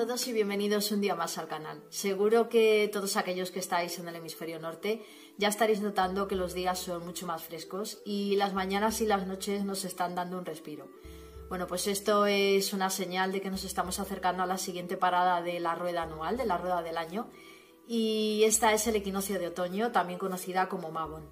todos y bienvenidos un día más al canal. Seguro que todos aquellos que estáis en el hemisferio norte ya estaréis notando que los días son mucho más frescos y las mañanas y las noches nos están dando un respiro. Bueno, pues esto es una señal de que nos estamos acercando a la siguiente parada de la rueda anual, de la rueda del año, y esta es el equinoccio de otoño, también conocida como Mabon.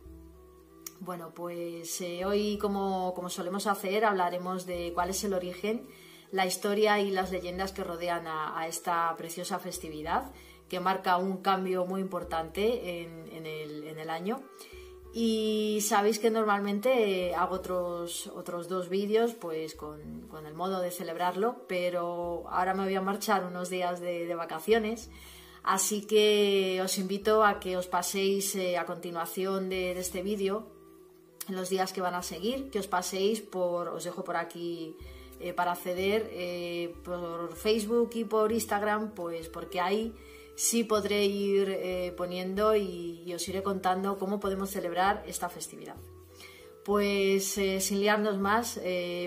Bueno, pues hoy, como solemos hacer, hablaremos de cuál es el origen, la historia y las leyendas que rodean a esta preciosa festividad, que marca un cambio muy importante en el año. Y sabéis que normalmente hago otros dos vídeos pues con el modo de celebrarlo, pero ahora me voy a marchar unos días de vacaciones, así que os invito a que os paséis a continuación de este vídeo, en los días que van a seguir, que os paséis os dejo por aquí para acceder por Facebook y por Instagram, pues porque ahí sí podré ir poniendo y os iré contando cómo podemos celebrar esta festividad. Pues sin liarnos más,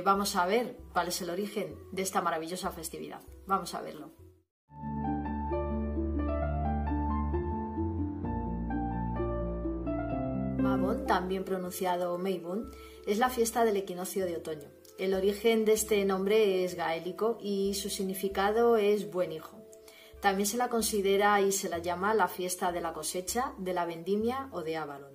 vamos a ver cuál es el origen de esta maravillosa festividad. Vamos a verlo. Mabon, también pronunciado Meibun, es la fiesta del equinoccio de otoño. El origen de este nombre es gaélico y su significado es buen hijo. También se la considera y se la llama la fiesta de la cosecha, de la vendimia o de Avalon.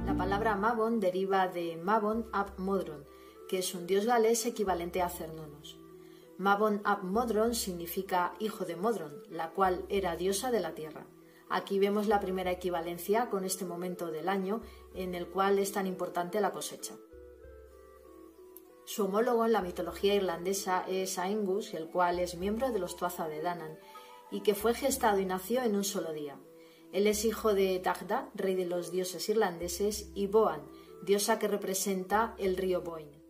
La palabra Mabon deriva de Mabon ap Modron, que es un dios galés equivalente a Cernunos. Mabon ap Modron significa hijo de Modron, la cual era diosa de la tierra. Aquí vemos la primera equivalencia con este momento del año en el cual es tan importante la cosecha. Su homólogo en la mitología irlandesa es Aengus, el cual es miembro de los Tuatha de Danann y que fue gestado y nació en un solo día. Él es hijo de Dagda, rey de los dioses irlandeses, y Boan, diosa que representa el río Boyne.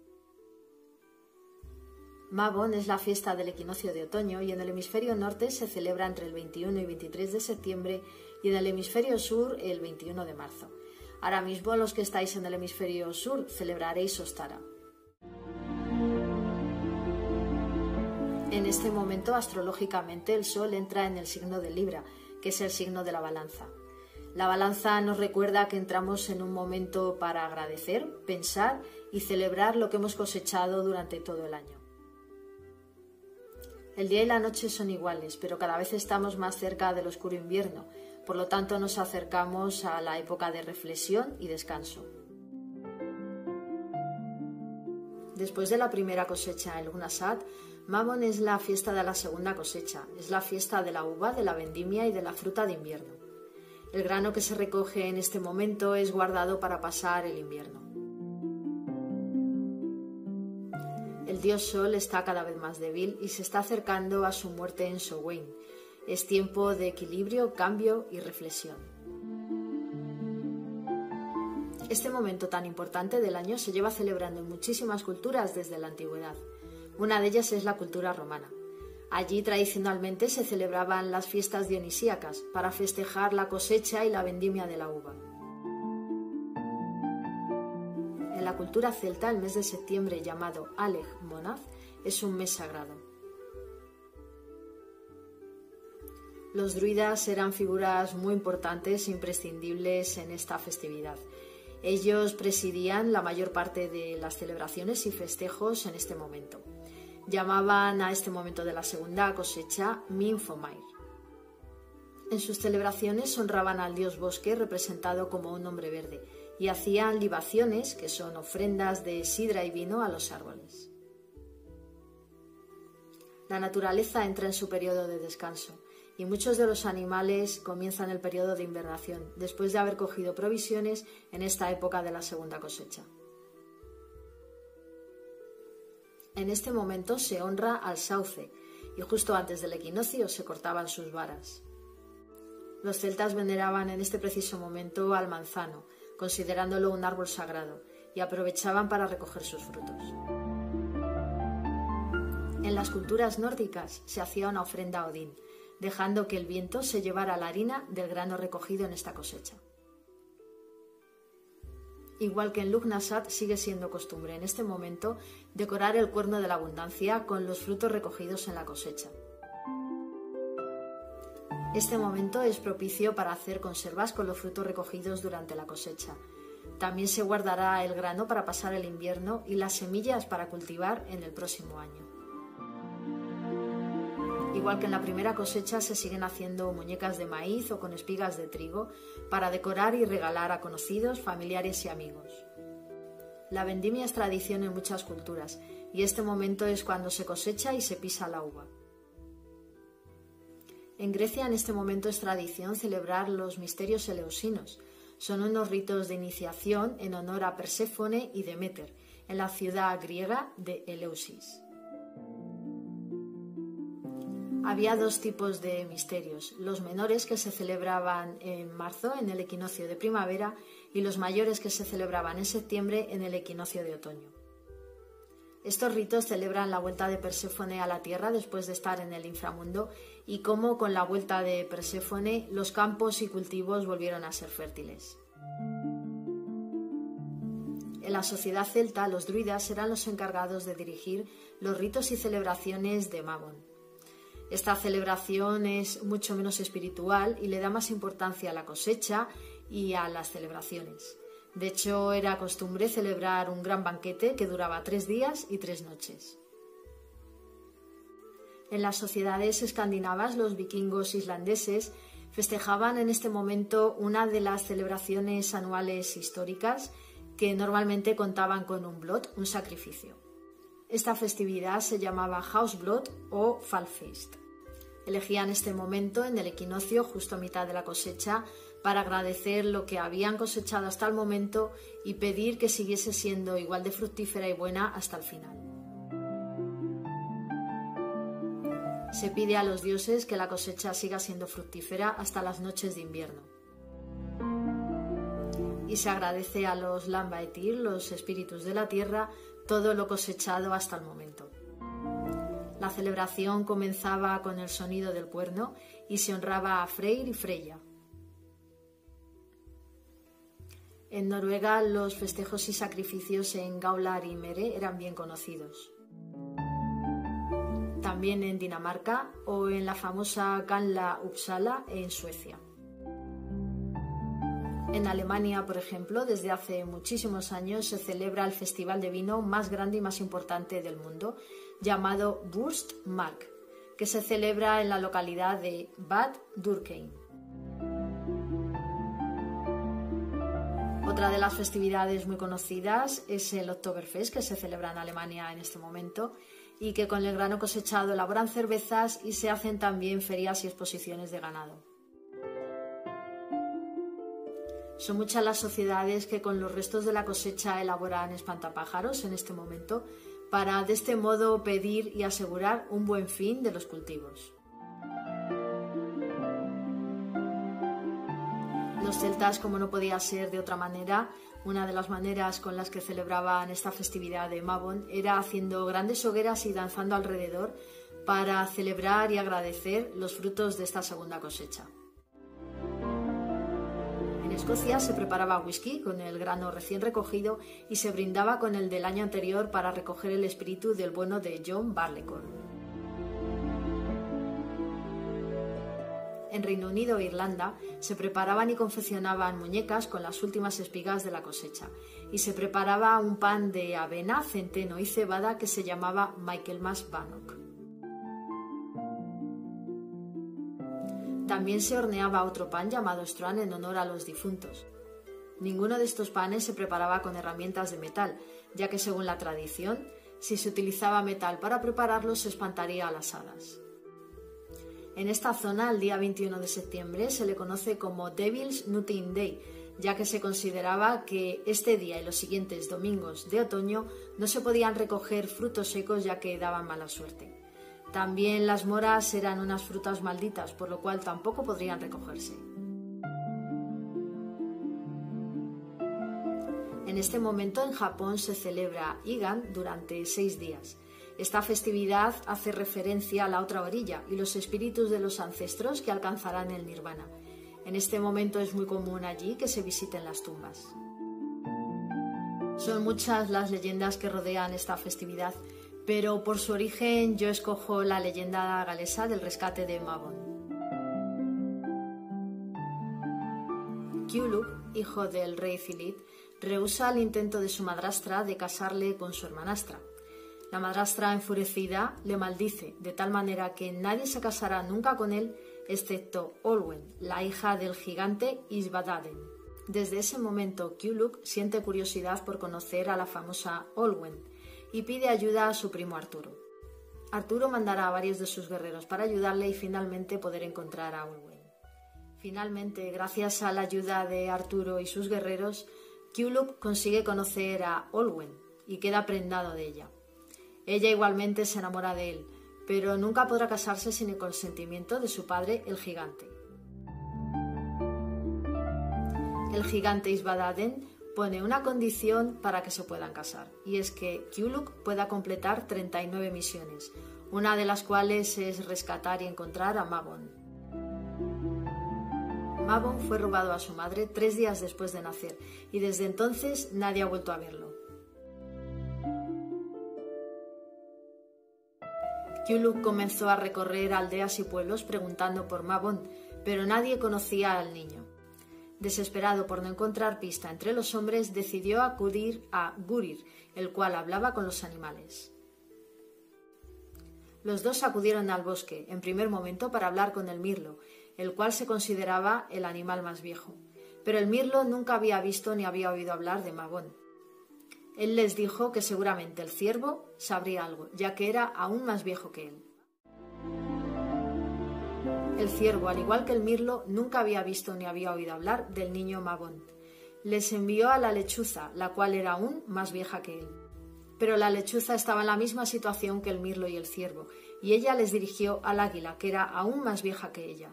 Mabon es la fiesta del equinoccio de otoño y en el hemisferio norte se celebra entre el 21 y 23 de septiembre y en el hemisferio sur el 21 de marzo. Ahora mismo los que estáis en el hemisferio sur celebraréis Ostara. En este momento, astrológicamente, el Sol entra en el signo de Libra, que es el signo de la balanza. La balanza nos recuerda que entramos en un momento para agradecer, pensar y celebrar lo que hemos cosechado durante todo el año. El día y la noche son iguales, pero cada vez estamos más cerca del oscuro invierno, por lo tanto nos acercamos a la época de reflexión y descanso. Después de la primera cosecha en Lughnasadh, Mabon es la fiesta de la segunda cosecha, es la fiesta de la uva, de la vendimia y de la fruta de invierno. El grano que se recoge en este momento es guardado para pasar el invierno. El dios Sol está cada vez más débil y se está acercando a su muerte en Samhain. Es tiempo de equilibrio, cambio y reflexión. Este momento tan importante del año se lleva celebrando en muchísimas culturas desde la antigüedad. Una de ellas es la cultura romana. Allí tradicionalmente se celebraban las fiestas dionisíacas para festejar la cosecha y la vendimia de la uva. En la cultura celta, el mes de septiembre, llamado Aleg Monaz, es un mes sagrado. Los druidas eran figuras muy importantes e imprescindibles en esta festividad. Ellos presidían la mayor parte de las celebraciones y festejos en este momento. Llamaban a este momento de la segunda cosecha Minfomair. En sus celebraciones honraban al dios bosque, representado como un hombre verde, y hacían libaciones, que son ofrendas de sidra y vino, a los árboles. La naturaleza entra en su periodo de descanso y muchos de los animales comienzan el periodo de invernación, después de haber cogido provisiones en esta época de la segunda cosecha. En este momento se honra al sauce y justo antes del equinoccio se cortaban sus varas. Los celtas veneraban en este preciso momento al manzano, considerándolo un árbol sagrado, y aprovechaban para recoger sus frutos. En las culturas nórdicas se hacía una ofrenda a Odín, dejando que el viento se llevara la harina del grano recogido en esta cosecha. Igual que en Lugnasad, sigue siendo costumbre en este momento decorar el cuerno de la abundancia con los frutos recogidos en la cosecha. Este momento es propicio para hacer conservas con los frutos recogidos durante la cosecha. También se guardará el grano para pasar el invierno y las semillas para cultivar en el próximo año. Igual que en la primera cosecha, se siguen haciendo muñecas de maíz o con espigas de trigo para decorar y regalar a conocidos, familiares y amigos. La vendimia es tradición en muchas culturas y este momento es cuando se cosecha y se pisa la uva. En Grecia en este momento es tradición celebrar los misterios eleusinos. Son unos ritos de iniciación en honor a Perséfone y Deméter, en la ciudad griega de Eleusis. Había dos tipos de misterios, los menores que se celebraban en marzo en el equinoccio de primavera y los mayores que se celebraban en septiembre en el equinoccio de otoño. Estos ritos celebran la vuelta de Perséfone a la tierra después de estar en el inframundo y cómo con la vuelta de Perséfone los campos y cultivos volvieron a ser fértiles. En la sociedad celta, los druidas eran los encargados de dirigir los ritos y celebraciones de Mabon. Esta celebración es mucho menos espiritual y le da más importancia a la cosecha y a las celebraciones. De hecho, era costumbre celebrar un gran banquete que duraba 3 días y 3 noches. En las sociedades escandinavas, los vikingos islandeses festejaban en este momento una de las celebraciones anuales históricas que normalmente contaban con un blot, un sacrificio. Esta festividad se llamaba Hausblot o Fallfeast. Elegían este momento en el equinoccio, justo a mitad de la cosecha, para agradecer lo que habían cosechado hasta el momento y pedir que siguiese siendo igual de fructífera y buena hasta el final. Se pide a los dioses que la cosecha siga siendo fructífera hasta las noches de invierno. Y se agradece a los Lambaetir, los espíritus de la tierra, todo lo cosechado hasta el momento. La celebración comenzaba con el sonido del cuerno y se honraba a Freyr y Freya. En Noruega los festejos y sacrificios en Gaular y Mere eran bien conocidos. También en Dinamarca o en la famosa Ganla Uppsala en Suecia. En Alemania, por ejemplo, desde hace muchísimos años se celebra el festival de vino más grande y más importante del mundo, llamado Wurstmark, que se celebra en la localidad de Bad Dürkheim. Otra de las festividades muy conocidas es el Oktoberfest, que se celebra en Alemania en este momento y que con el grano cosechado elaboran cervezas y se hacen también ferias y exposiciones de ganado. Son muchas las sociedades que con los restos de la cosecha elaboran espantapájaros en este momento para de este modo pedir y asegurar un buen fin de los cultivos. Los celtas, como no podía ser de otra manera, una de las maneras con las que celebraban esta festividad de Mabon era haciendo grandes hogueras y danzando alrededor para celebrar y agradecer los frutos de esta segunda cosecha. En Escocia se preparaba whisky con el grano recién recogido y se brindaba con el del año anterior para recoger el espíritu del bueno de John Barleycorn. En Reino Unido e Irlanda se preparaban y confeccionaban muñecas con las últimas espigas de la cosecha y se preparaba un pan de avena, centeno y cebada que se llamaba Michaelmas Bannock. También se horneaba otro pan llamado Strand en honor a los difuntos. Ninguno de estos panes se preparaba con herramientas de metal, ya que según la tradición, si se utilizaba metal para prepararlos se espantaría a las hadas. En esta zona, el día 21 de septiembre se le conoce como Devil's Nutting Day, ya que se consideraba que este día y los siguientes domingos de otoño no se podían recoger frutos secos ya que daban mala suerte. También las moras eran unas frutas malditas, por lo cual tampoco podrían recogerse. En este momento en Japón se celebra Igan durante 6 días. Esta festividad hace referencia a la otra orilla y los espíritus de los ancestros que alcanzarán el nirvana. En este momento es muy común allí que se visiten las tumbas. Son muchas las leyendas que rodean esta festividad, pero por su origen yo escojo la leyenda galesa del rescate de Mabon. Ciúlub, hijo del rey Cilidd, rehúsa el intento de su madrastra de casarle con su hermanastra. La madrastra, enfurecida, le maldice, de tal manera que nadie se casará nunca con él, excepto Olwen, la hija del gigante Isbadaden. Desde ese momento, Ciúlub siente curiosidad por conocer a la famosa Olwen y pide ayuda a su primo Arturo. Arturo mandará a varios de sus guerreros para ayudarle y finalmente poder encontrar a Olwen. Finalmente, gracias a la ayuda de Arturo y sus guerreros, Ciúlub consigue conocer a Olwen y queda prendado de ella. Ella igualmente se enamora de él, pero nunca podrá casarse sin el consentimiento de su padre, el gigante. El gigante Isbadaden pone una condición para que se puedan casar, y es que Ciúlub pueda completar 39 misiones, una de las cuales es rescatar y encontrar a Mabon. Mabon fue robado a su madre 3 días después de nacer, y desde entonces nadie ha vuelto a verlo. Ciúlub comenzó a recorrer aldeas y pueblos preguntando por Mabon, pero nadie conocía al niño. Desesperado por no encontrar pista entre los hombres, decidió acudir a Gurir, el cual hablaba con los animales. Los dos acudieron al bosque, en primer momento para hablar con el mirlo, el cual se consideraba el animal más viejo, pero el mirlo nunca había visto ni había oído hablar de Mabon. Él les dijo que seguramente el ciervo sabría algo, ya que era aún más viejo que él. El ciervo, al igual que el mirlo, nunca había visto ni había oído hablar del niño Mabon. Les envió a la lechuza, la cual era aún más vieja que él. Pero la lechuza estaba en la misma situación que el mirlo y el ciervo, y ella les dirigió al águila, que era aún más vieja que ella.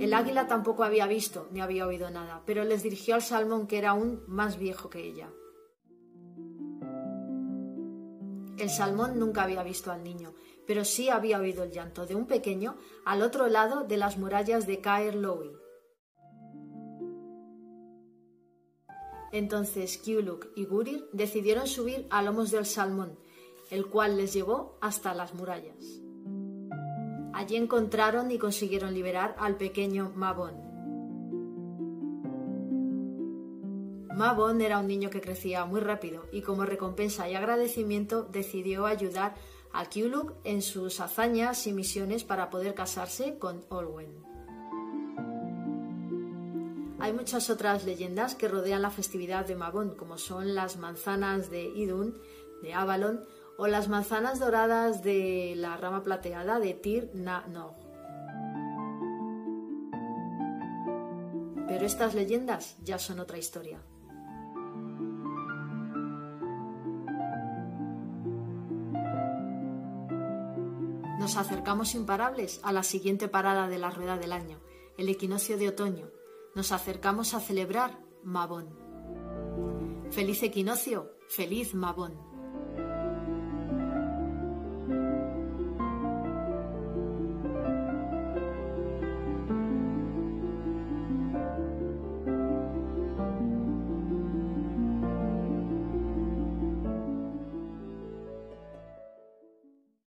El águila tampoco había visto ni había oído nada, pero les dirigió al salmón, que era aún más viejo que ella. El salmón nunca había visto al niño, pero sí había oído el llanto de un pequeño al otro lado de las murallas de Caer Loui. Entonces Ciúlub y Gurir decidieron subir a lomos del salmón, el cual les llevó hasta las murallas. Allí encontraron y consiguieron liberar al pequeño Mabon. Mabon era un niño que crecía muy rápido y como recompensa y agradecimiento decidió ayudar a Ciúlub en sus hazañas y misiones para poder casarse con Olwen. Hay muchas otras leyendas que rodean la festividad de Mabon, como son las manzanas de Idun, de Avalon, o las manzanas doradas de la rama plateada de Tir na Nog. Pero estas leyendas ya son otra historia. Nos acercamos imparables a la siguiente parada de la rueda del año, el equinoccio de otoño. Nos acercamos a celebrar Mabon. ¡Feliz equinoccio! ¡Feliz Mabon!